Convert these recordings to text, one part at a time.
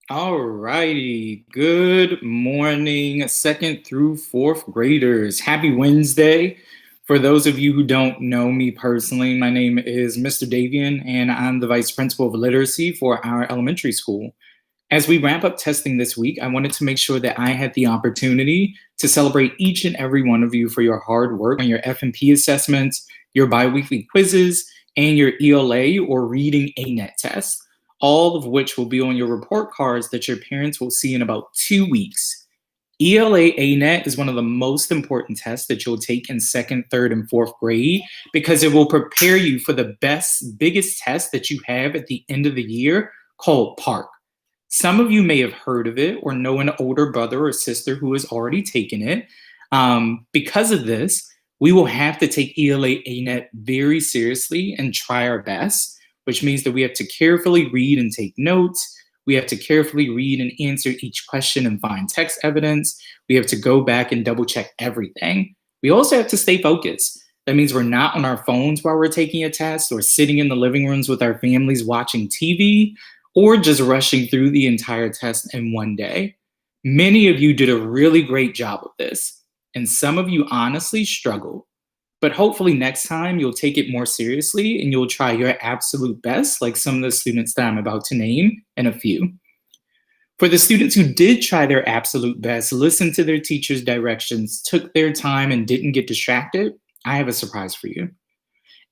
All righty. Good morning, second through fourth graders. Happy Wednesday. For those of you who don't know me personally, my name is Mr. Davian, and I'm the Vice Principal of Literacy for our elementary school. As we wrap up testing this week, I wanted to make sure that I had the opportunity to celebrate each and every one of you for your hard work on your F&P assessments, your biweekly quizzes, and your ELA or Reading ANET test, all of which will be on your report cards that your parents will see in about 2 weeks. ELA ANET is one of the most important tests that you'll take in second, third, and fourth grade because it will prepare you for the biggest test that you have at the end of the year called PARC. Some of you may have heard of it or know an older brother or sister who has already taken it. Because of this, we will have to take ELA ANET very seriously and try our best, which means that we have to carefully read and take notes. We have to carefully read and answer each question and find text evidence. We have to go back and double check everything. We also have to stay focused. That means we're not on our phones while we're taking a test or sitting in the living rooms with our families watching TV or just rushing through the entire test in one day. Many of you did a really great job of this, and some of you honestly struggled. But hopefully next time you'll take it more seriously and you'll try your absolute best, like some of the students that I'm about to name in a few. For the students who did try their absolute best, listened to their teacher's directions, took their time, and didn't get distracted, I have a surprise for you.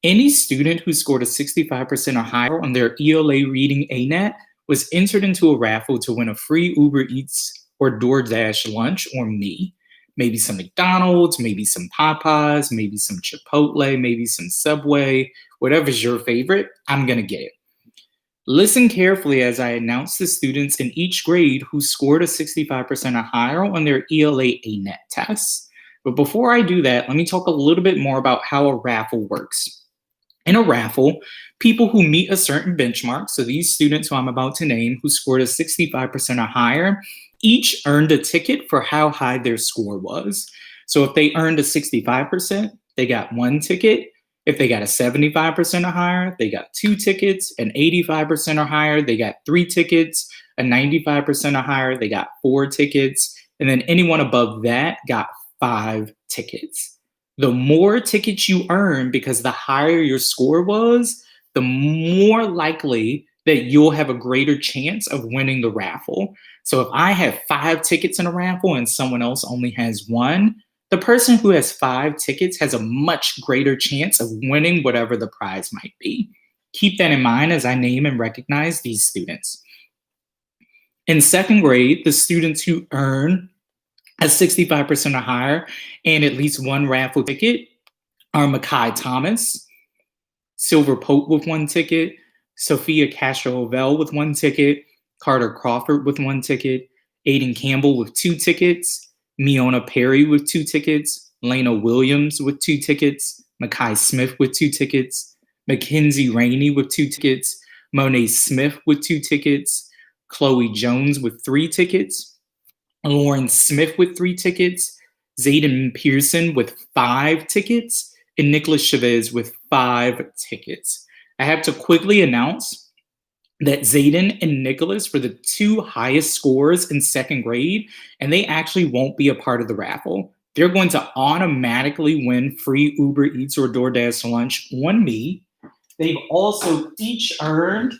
Any student who scored a 65% or higher on their ELA Reading ANET was entered into a raffle to win a free Uber Eats or DoorDash lunch or me. Maybe some McDonald's, maybe some Popeyes, maybe some Chipotle, maybe some Subway, whatever's your favorite, I'm gonna get it. Listen carefully as I announce the students in each grade who scored a 65% or higher on their ELA ANET tests. But before I do that, let me talk a little bit more about how a raffle works. In a raffle, people who meet a certain benchmark, so these students who I'm about to name who scored a 65% or higher, each earned a ticket for how high their score was. So if they earned a 65%, they got one ticket. If they got a 75% or higher, they got two tickets. An 85% or higher, they got three tickets. A 95% or higher, they got four tickets. And then anyone above that got five tickets. The more tickets you earn, because the higher your score was, the more likely that you'll have a greater chance of winning the raffle. So if I have five tickets in a raffle and someone else only has one, the person who has five tickets has a much greater chance of winning whatever the prize might be. Keep that in mind as I name and recognize these students. In second grade, the students who earn a 65% or higher and at least one raffle ticket are Makai Thomas, Silver Pope with one ticket, Sophia Castro-Ovell with one ticket, Carter Crawford with one ticket, Aiden Campbell with two tickets, Miona Perry with two tickets, Lena Williams with two tickets, Makai Smith with two tickets, Mackenzie Rainey with two tickets, Monet Smith with two tickets, Chloe Jones with three tickets, Lauren Smith with three tickets, Zayden Pearson with five tickets, and Nicholas Chavez with five tickets. I have to quickly announce that Zayden and Nicholas were the two highest scores in second grade, and they actually won't be a part of the raffle. They're going to automatically win free Uber Eats or DoorDash lunch on me. They've also each earned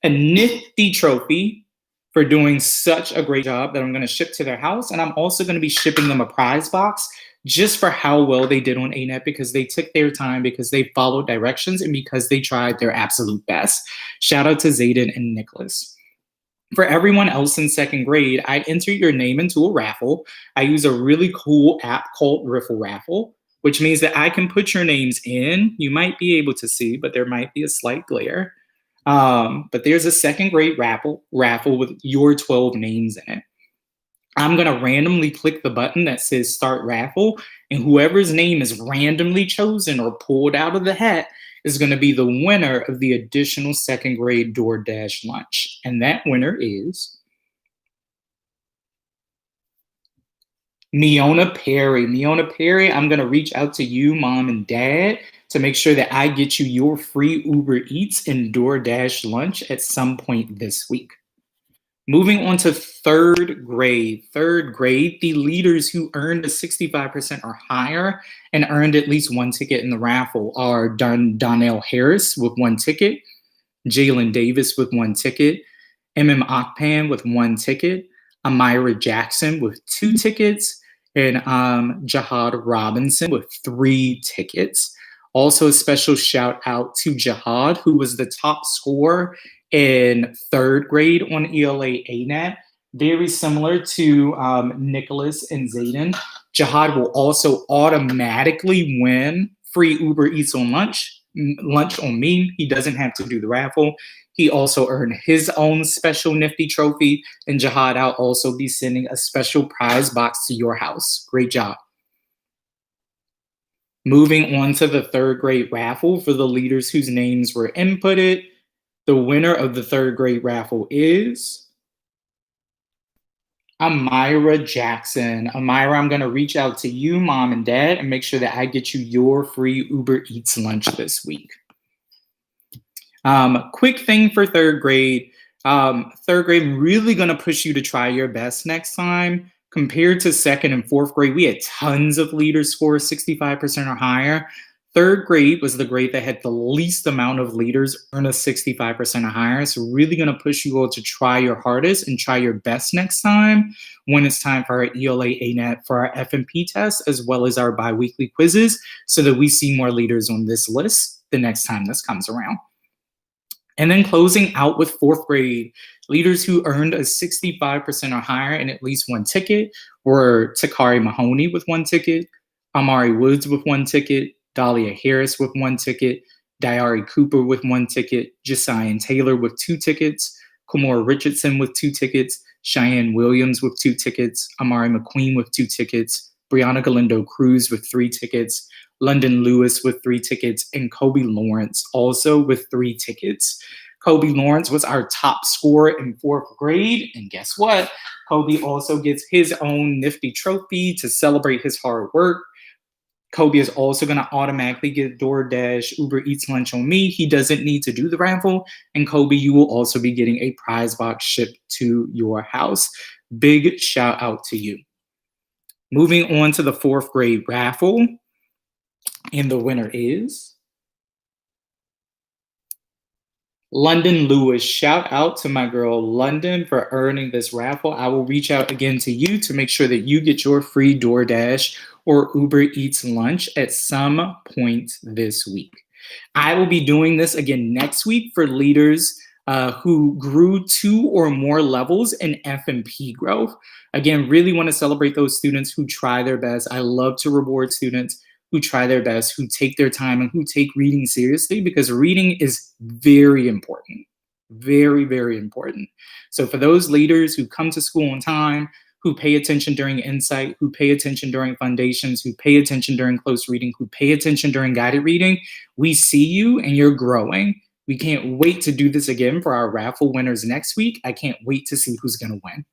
a nifty trophy for doing such a great job that I'm going to ship to their house. And I'm also going to be shipping them a prize box just for how well they did on ANET because they took their time, because they followed directions, and because they tried their absolute best. Shout out to Zayden and Nicholas. For everyone else in second grade, I enter your name into a raffle. I use a really cool app called Raffle, which means that I can put your names in. You might be able to see, but there might be a slight glare. But there's a second grade raffle with your 12 names in it. I'm going to randomly click the button that says start raffle, and whoever's name is randomly chosen or pulled out of the hat is going to be the winner of the additional second grade DoorDash lunch. And that winner is Miona Perry. Miona Perry, I'm going to reach out to you, mom and dad, to make sure that I get you your free Uber Eats and DoorDash lunch at some point this week. Moving on to third grade. Third grade, the leaders who earned a 65% or higher and earned at least one ticket in the raffle are Donnell Harris with one ticket, Jalen Davis with one ticket, Akpan with one ticket, Amira Jackson with two tickets, and Jihad Robinson with three tickets. Also, a special shout out to Jihad, who was the top scorer in third grade on ELA ANAT. Very similar to Nicholas and Zayden. Jihad will also automatically win free Uber Eats on lunch on me. He doesn't have to do the raffle. He also earned his own special nifty trophy. And Jihad, I'll also be sending a special prize box to your house. Great job. Moving on to the third grade raffle for the leaders whose names were inputted. The winner of the third grade raffle is Amira Jackson. Amira, I'm going to reach out to you, mom and dad, and make sure that I get you your free Uber Eats lunch this week. Quick thing for third grade. Third grade, really going to push you to try your best next time. Compared to second and fourth grade, we had tons of leaders score 65% or higher. Third grade was the grade that had the least amount of leaders earn a 65% or higher. So really going to push you all to try your hardest and try your best next time when it's time for our ELA ANET for our FMP test, as well as our biweekly quizzes, so that we see more leaders on this list the next time this comes around. And then closing out with fourth grade, leaders who earned a 65% or higher and at least one ticket were Takari Mahoney with one ticket, Amari Woods with one ticket, Dahlia Harris with one ticket, Diari Cooper with one ticket, Josiah Taylor with two tickets, Kumora Richardson with two tickets, Cheyenne Williams with two tickets, Amari McQueen with two tickets, Brianna Galindo Cruz with three tickets, London Lewis with three tickets, and Kobe Lawrence also with three tickets. Kobe Lawrence was our top scorer in fourth grade, and guess what? Kobe also gets his own nifty trophy to celebrate his hard work. Kobe is also going to automatically get DoorDash Uber Eats lunch on me. He doesn't need to do the raffle. And Kobe, you will also be getting a prize box shipped to your house. Big shout out to you. Moving on to the fourth grade raffle. And the winner is London Lewis. Shout out to my girl London for earning this raffle. I will reach out again to you to make sure that you get your free DoorDash or Uber Eats lunch at some point this week. I will be doing this again next week for leaders who grew 2 or more levels in FMP growth. Again, really want to celebrate those students who try their best. I love to reward students who try their best, who take their time, and who take reading seriously, because reading is very important. Very, very important. So for those leaders who come to school on time, who pay attention during insight, who pay attention during foundations, who pay attention during close reading, who pay attention during guided reading, we see you and you're growing. We can't wait to do this again for our raffle winners next week. I can't wait to see who's going to win.